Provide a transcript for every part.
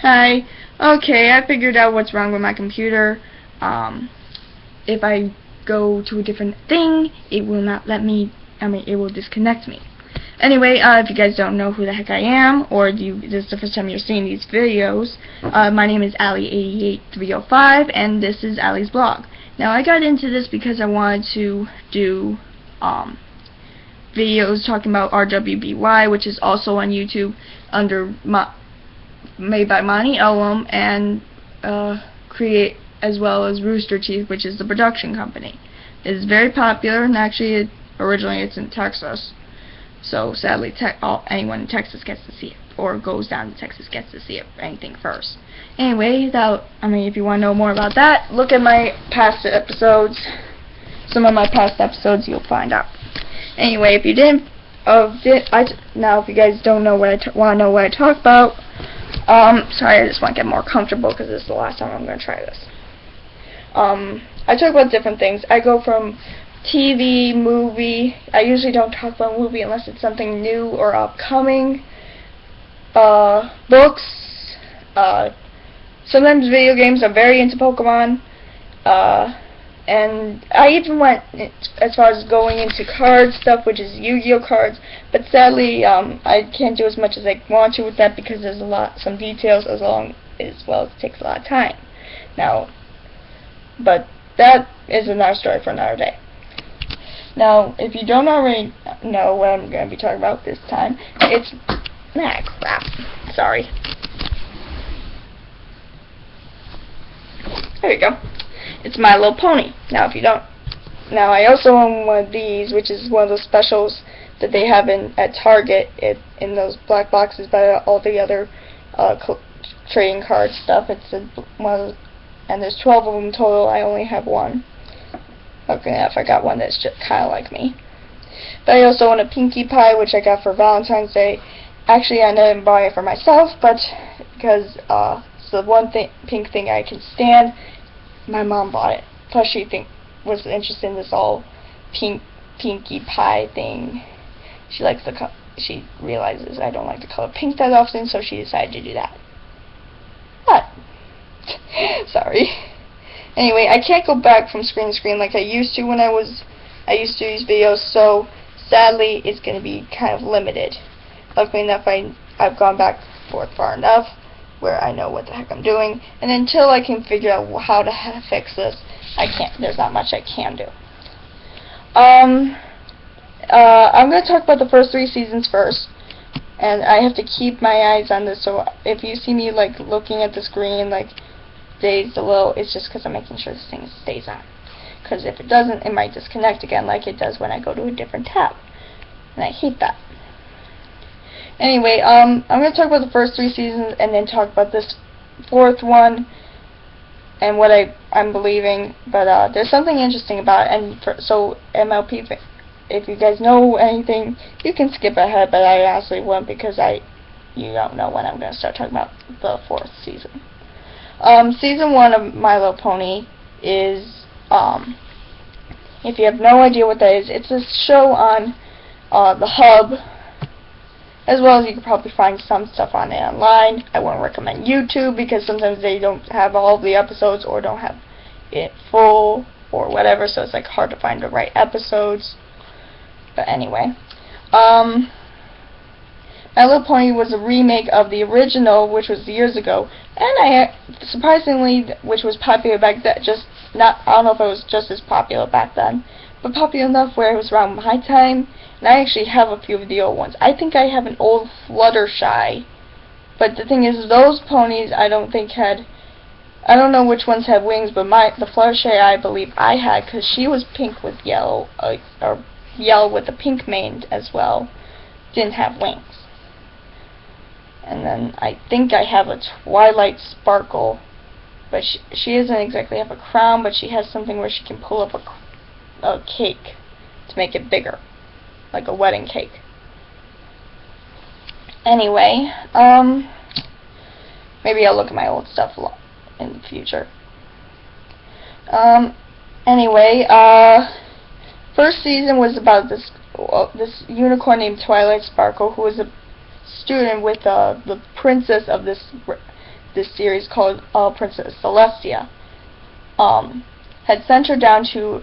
Hi. Okay, I figured out what's wrong with my computer. If I go to a different thing, it will not let me, it will disconnect me. Anyway, if you guys don't know who the heck I am, or this is the first time you're seeing these videos, my name is Ali88305, and this is Ali's blog. Now, I got into this because I wanted to do, videos talking about RWBY, which is also on YouTube under made by Monty Elam, and create as well as Rooster Teeth, which is the production company. It is very popular, and actually originally it's in Texas, so sadly anyone in Texas gets to see it, or goes down to Texas gets to see it, anything first. Anyway, if you want to know more about that, look at my past episodes. Some of my past episodes you'll find out. Anyway, if you didn't, now if you guys don't know want to know what I talk about, sorry, I just want to get more comfortable because this is the last time I'm going to try this. I talk about different things. I go from TV, movie. I usually don't talk about movie unless it's something new or upcoming. Books. Sometimes video games. I'm very into Pokemon. And I even went as far as going into card stuff, which is Yu-Gi-Oh cards, but sadly I can't do as much as I want to with that because there's some details as well as it takes a lot of time. Now, but that is another story for another day. Now, if you don't already know what I'm going to be talking about this time, it's crap. Sorry. There you go. It's My Little Pony. Now, if you don't, I also own one of these, which is one of those specials that they have at Target in those black boxes by all the other trading card stuff. It's and there's 12 of them total. I only have one. Okay, if I got one that's just kind of like me. But I also own a Pinkie Pie, which I got for Valentine's Day. Actually, I didn't buy it for myself, but because it's the one pink thing I can stand. My mom bought it. Plus, she was interested in this all Pinkie Pie thing. She realizes I don't like the color pink that often, so she decided to do that. But sorry. Anyway, I can't go back from screen to screen like I used to when I used to use videos. So sadly, it's going to be kind of limited. Luckily enough, I've gone back and forth far enough where I know what the heck I'm doing, and until I can figure out how to fix this, there's not much I can do. I'm going to talk about the first 3 seasons first, and I have to keep my eyes on this, so if you see me looking at the screen dazed a little, it's just because I'm making sure this thing stays on. Because if it doesn't, it might disconnect again like it does when I go to a different tab, and I hate that. Anyway, I'm going to talk about the first 3 seasons and then talk about this 4th one and what I'm believing. But there's something interesting about it. And so MLP, if you guys know anything, you can skip ahead. But I honestly won't because you don't know when I'm going to start talking about the 4th season. Season 1 of My Little Pony is, if you have no idea what that is, it's a show on the Hub. As well as you can probably find some stuff on it online. I won't recommend YouTube because sometimes they don't have all the episodes or don't have it full or whatever, so it's hard to find the right episodes. But anyway, My Little Pony was a remake of the original, which was years ago, and surprisingly, which was popular back then. I don't know if it was just as popular back then, but popular enough where it was around my time. And I actually have a few of the old ones. I think I have an old Fluttershy. But the thing is, those ponies I don't think had... I don't know which ones had wings, but the Fluttershy I believe I had, because she was pink with yellow, or yellow with a pink mane as well. Didn't have wings. And then I think I have a Twilight Sparkle. But she doesn't exactly have a crown, but she has something where she can pull up a cake to make it bigger. Like a wedding cake. Anyway, maybe I'll look at my old stuff in the future. Anyway, first season was about this unicorn named Twilight Sparkle, who was a student with the princess of this this series called Princess Celestia, had sent her down to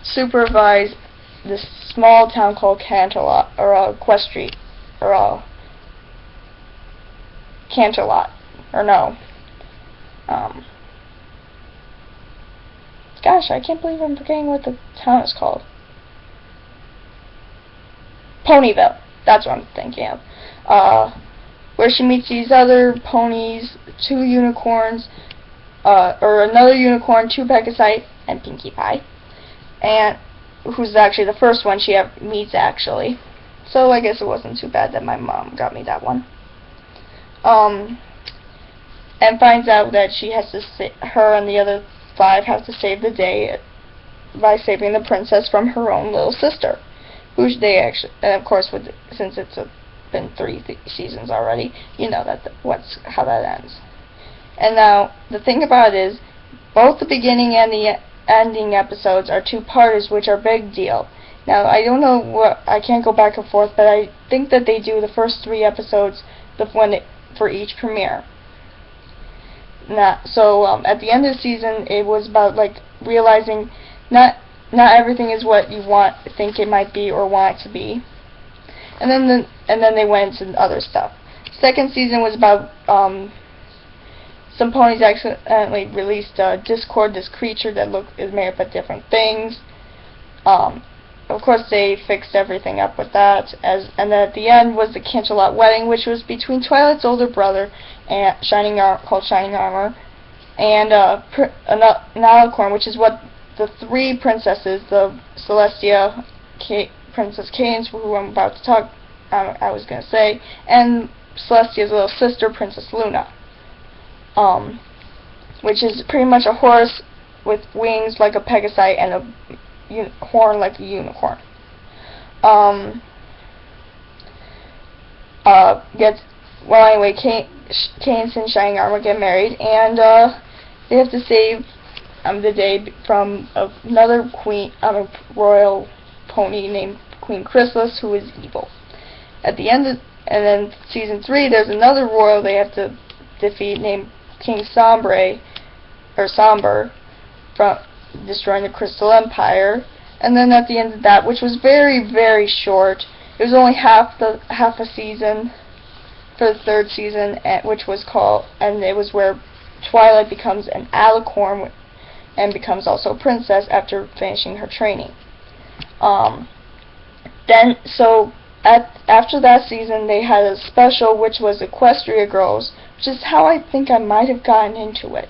supervise this small town called Canterlot, or Equestria, or Canterlot, or no. Gosh, I can't believe I'm forgetting what the town is called. Ponyville. That's what I'm thinking of. Where she meets these other ponies, 2 unicorns, or another unicorn, 2 Pegasi, and Pinkie Pie, and who's actually the first one she meets actually. So I guess it wasn't too bad that my mom got me that one. And finds out that she has to her and the other 5 have to save the day by saving the princess from her own little sister, who they actually, and of course, since it's been 3 seasons already, you know how that ends. And now the thing about it is, both the beginning and the ending episodes are 2-parters, which are a big deal. Now I don't know I can't go back and forth, but I think that they do the first 3 episodes for each premiere. So at the end of the season, it was about like realizing not everything is what you think it might be or want it to be, and then they went into other stuff. Second season was about some ponies accidentally released Discord, this creature that is made up of different things. Of course, they fixed everything up with that, and then at the end was the Canterlot wedding, which was between Twilight's older brother and called Shining Armor, and an alicorn, which is what the 3 princesses, the Celestia, Princess Cadance, who I'm about to talk, I was going to say, and Celestia's little sister, Princess Luna, which is pretty much a horse with wings like a Pegasi and a horn like a unicorn. Anyway, Cadance and Shining Armor get married, and they have to save the day from another royal pony named Queen Chrysalis, who is evil. At the end and then season 3, there's another royal they have to defeat named King Sombre, from destroying the Crystal Empire. And then at the end of that, which was very, very short, it was only half a season for the 3rd season, which was called, and it was where Twilight becomes an alicorn and becomes also a princess after finishing her training. After that season, they had a special, which was Equestria Girls, which is how I think I might have gotten into it.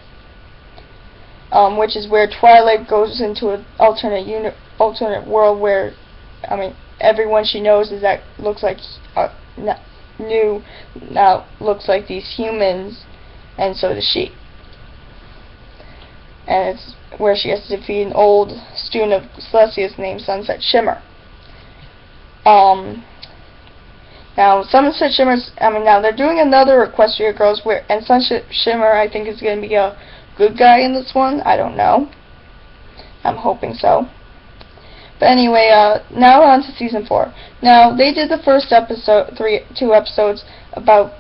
Which is where Twilight goes into an alternate world where, everyone she knows looks like now looks like these humans, and so does she. And it's where she has to defeat an old student of Celestia's named Sunset Shimmer. Now Sunset Shimmer's, now they're doing another Equestria Girls and Sunset Shimmer I think is going to be a good guy in this one. I don't know. I'm hoping so. But anyway, now on to season 4. Now they did the first two episodes about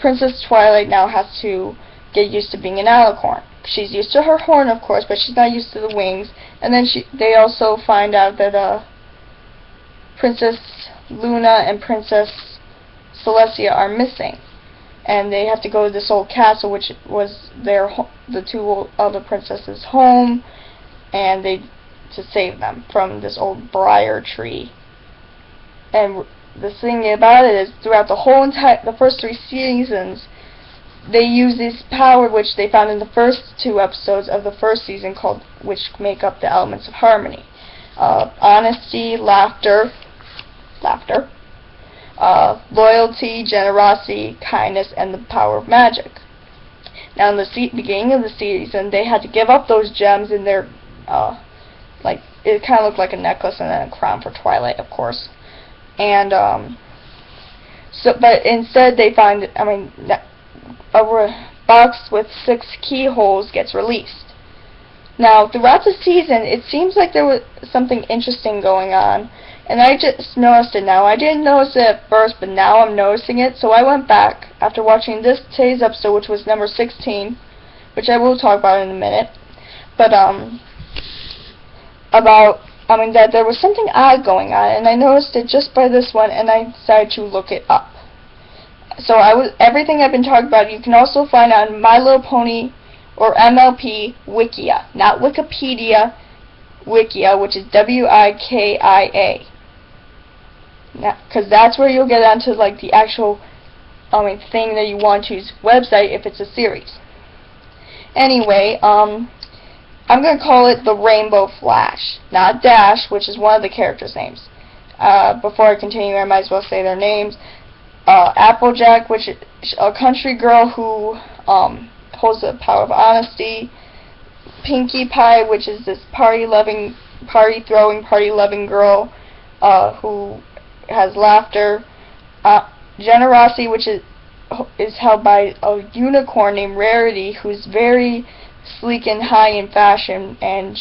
Princess Twilight now has to get used to being an alicorn. She's used to her horn, of course, but she's not used to the wings. And then they also find out that Princess Luna and Princess Celestia are missing, and they have to go to this old castle, which was the 2 other princesses' home, and to save them from this old briar tree. And the thing about it is, throughout the first 3 seasons, they use this power which they found in the first 2 episodes of the first season, which make up the elements of harmony: honesty, laughter, loyalty, generosity, kindness, and the power of magic. Now, in the beginning of the season, they had to give up those gems in their, it kind of looked like a necklace and then a crown for Twilight, of course. And, but instead they find, a box with 6 keyholes gets released. Now, throughout the season, it seems like there was something interesting going on, And I just noticed it now. I didn't notice it at first, but now I'm noticing it. So I went back after watching today's episode, which was number 16, which I will talk about in a minute. But that there was something odd going on, and I noticed it just by this one, and I decided to look it up. So everything I've been talking about, you can also find on My Little Pony or MLP Wikia, not Wikipedia, Wikia, which is Wikia. Because that's where you'll get onto like the actual thing that you want to's website if it's a series. Anyway, I'm going to call it the Rainbow Flash, not Dash, which is one of the characters' names. Before I continue, I might as well say their names. Applejack, which is a country girl who holds the power of honesty. Pinkie Pie, which is this party-throwing, party-loving girl who has laughter. Generosity, which is held by a unicorn named Rarity, who's very sleek and high in fashion, and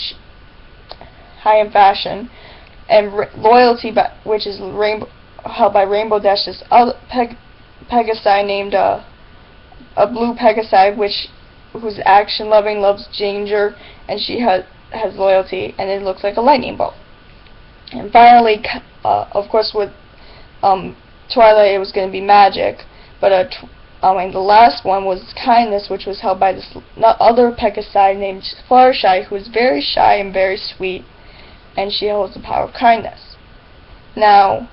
Loyalty, which is held by Rainbow Dash, this other Pegasi named a blue Pegasi, who's action loving, loves danger, and she has loyalty, and it looks like a lightning bolt. And finally, of course, with Twilight, it was going to be Magic, but the last one was Kindness, which was held by this other Pegasi named Fluttershy, who is very shy and very sweet, and she holds the power of kindness. Now,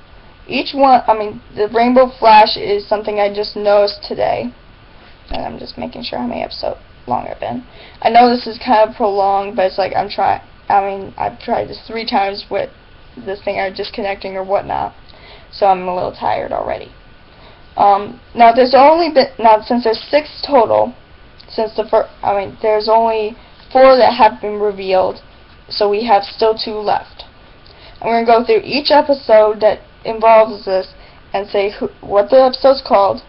the Rainbow Flash is something I just noticed today, and I'm just making sure how many episodes long I've been. I know this is kind of prolonged, but it's like I've tried this 3 times with this thing or disconnecting or whatnot, so I'm a little tired already. Now since there's 6 total, there's only 4 that have been revealed, so we have still 2 left. And we're going to go through each episode that involves this and say what the episode's called,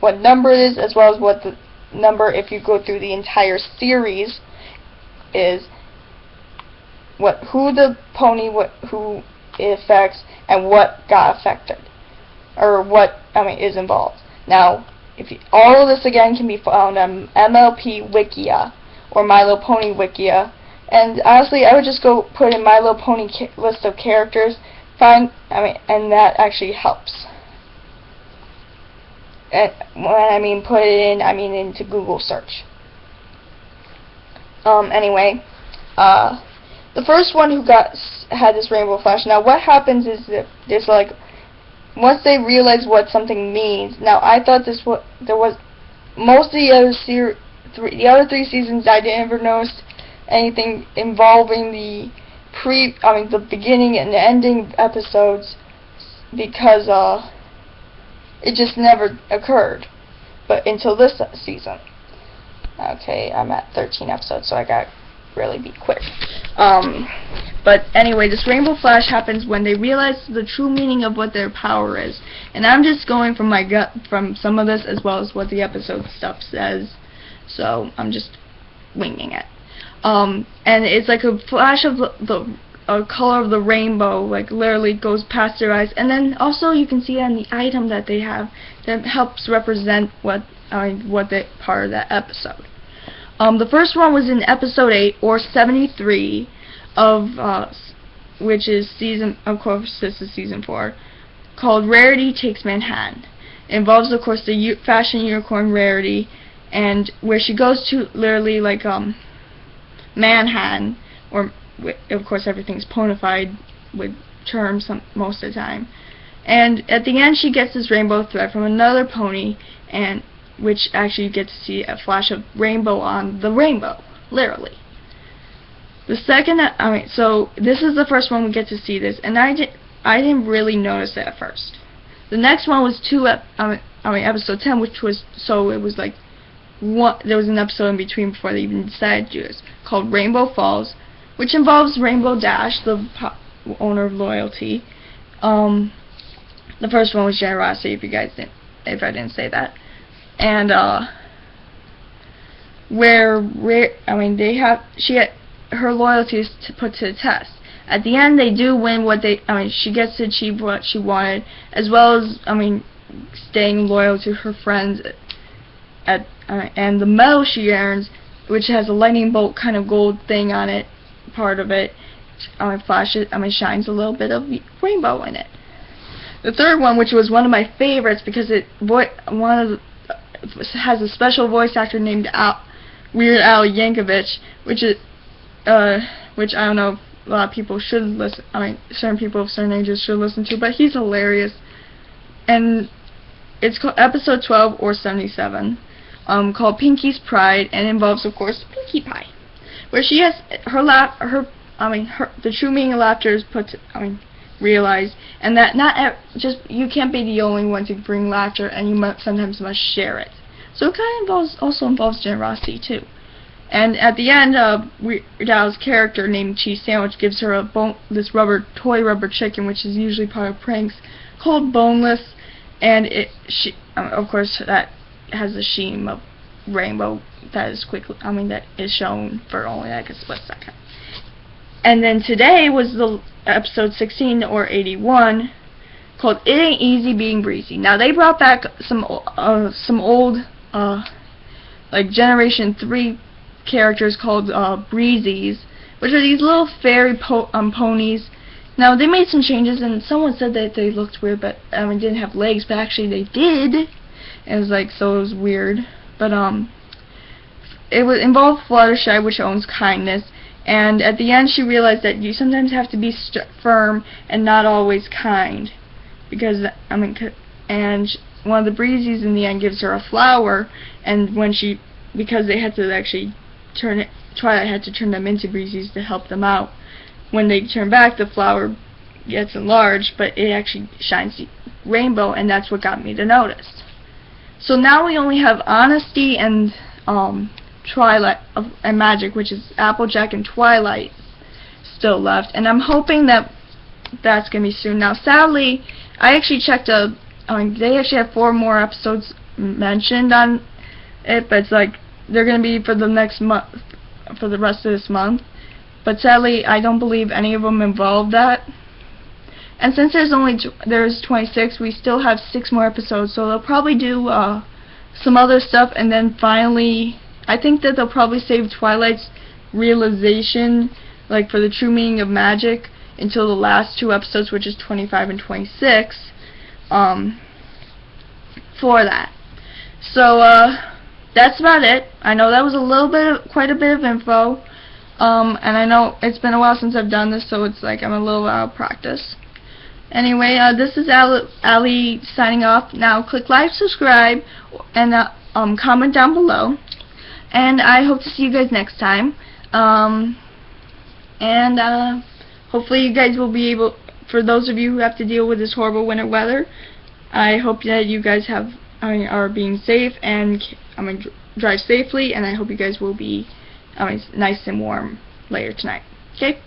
what number it is, as well as what the number, if you go through the entire series, is, who it affects, and what got affected, or what is involved. Now, all of this again can be found on MLP Wikia or My Little Pony Wikia, and honestly, I would just go put in My Little Pony list of characters, and that actually helps. And when put it in, into Google search. Anyway, the first one who had this Rainbow Flash. Now, what happens is that there's once they realize what something means. Now, I thought there was most of the other 3 seasons. I didn't ever notice anything involving the beginning and the ending episodes, because it just never occurred, but until this season. Okay, I'm at 13 episodes, so I got really be quick. But anyway, this Rainbow Flash happens when they realize the true meaning of what their power is. And I'm just going from my gut from some of this, as well as what the episode stuff says. So I'm just winging it. And it's like a flash of the color of the rainbow, like literally goes past their eyes. And then also you can see on the item that they have that helps represent what the part of that episode. The first one was in episode 8 or 73 of which is season, of course this is season 4, called Rarity Takes Manhattan. It involves, of course, the fashion unicorn Rarity, and where she goes to literally like Manhattan, or of course everything's ponified with terms most of the time. And at the end she gets this rainbow thread from another pony, and which actually you get to see a flash of rainbow on the rainbow, literally. The second, so this is the first one we get to see this, and I didn't really notice it at first. The next one was episode 10, which was, so it was like there was an episode in between before they even decided to do this, called Rainbow Falls, which involves Rainbow Dash, the owner of Loyalty. The first one was Generosity, if I didn't say that. And where her loyalty is put to the test. at the end they do win what they, she gets to achieve what she wanted, as well as, staying loyal to her friends and the medal she earns, which has a lightning bolt kind of gold thing on it, part of it, flashes, shines a little bit of rainbow in it. The third one, which was one of my favorites because it has a special voice actor named Weird Al Yankovic, which I don't know, a lot of people should listen. Certain people of certain ages should listen to, but he's hilarious. And it's called episode 12 or 77, called Pinky's Pride, and involves, of course, Pinkie Pie, where she has the true meaning of laughter is realized, and that you can't be the only one to bring laughter, and you sometimes must share it. So it kind of also involves generosity too. And at the end, Weird Al's character named Cheese Sandwich gives her this toy rubber chicken, which is usually part of pranks, called Boneless, and of course that has a sheen of rainbow that is that is shown for only like a split second. And then today was the episode 16 or 81, called It Ain't Easy Being Breezy. Now they brought back some old like Generation 3 characters called Breezies, which are these little fairy ponies. Now they made some changes, and someone said that they looked weird, but didn't have legs, but actually they did. And it was like, so it was weird. But it would involve Fluttershy, which owns kindness. And at the end, she realized that you sometimes have to be firm and not always kind, because and one of the Breezies in the end gives her a flower, and because they had to actually Twilight had to turn them into Breezies to help them out. When they turn back, the flower gets enlarged, but it actually shines the rainbow, and that's what got me to notice. So now we only have Honesty and Twilight and Magic, which is Applejack and Twilight, still left, and I'm hoping that that's gonna be soon. Now, sadly, I actually checked they actually have 4 more episodes mentioned on it, but it's like they're gonna be for the next month, for the rest of this month. But sadly, I don't believe any of them involve that. And since there's 26, we still have 6 more episodes, so they'll probably do some other stuff, and then finally, I think that they'll probably save Twilight's realization, like for the true meaning of magic, until the last 2 episodes, which is 25 and 26, for that. So that's about it. I know that was quite a bit of info. And I know it's been a while since I've done this, so it's like I'm a little out of practice. Anyway, this is Ali signing off. Now click like, subscribe, and comment down below. And I hope to see you guys next time. Hopefully you guys will be able, for those of you who have to deal with this horrible winter weather, I hope that you guys are being safe and drive safely, and I hope you guys will be nice and warm later tonight. Okay?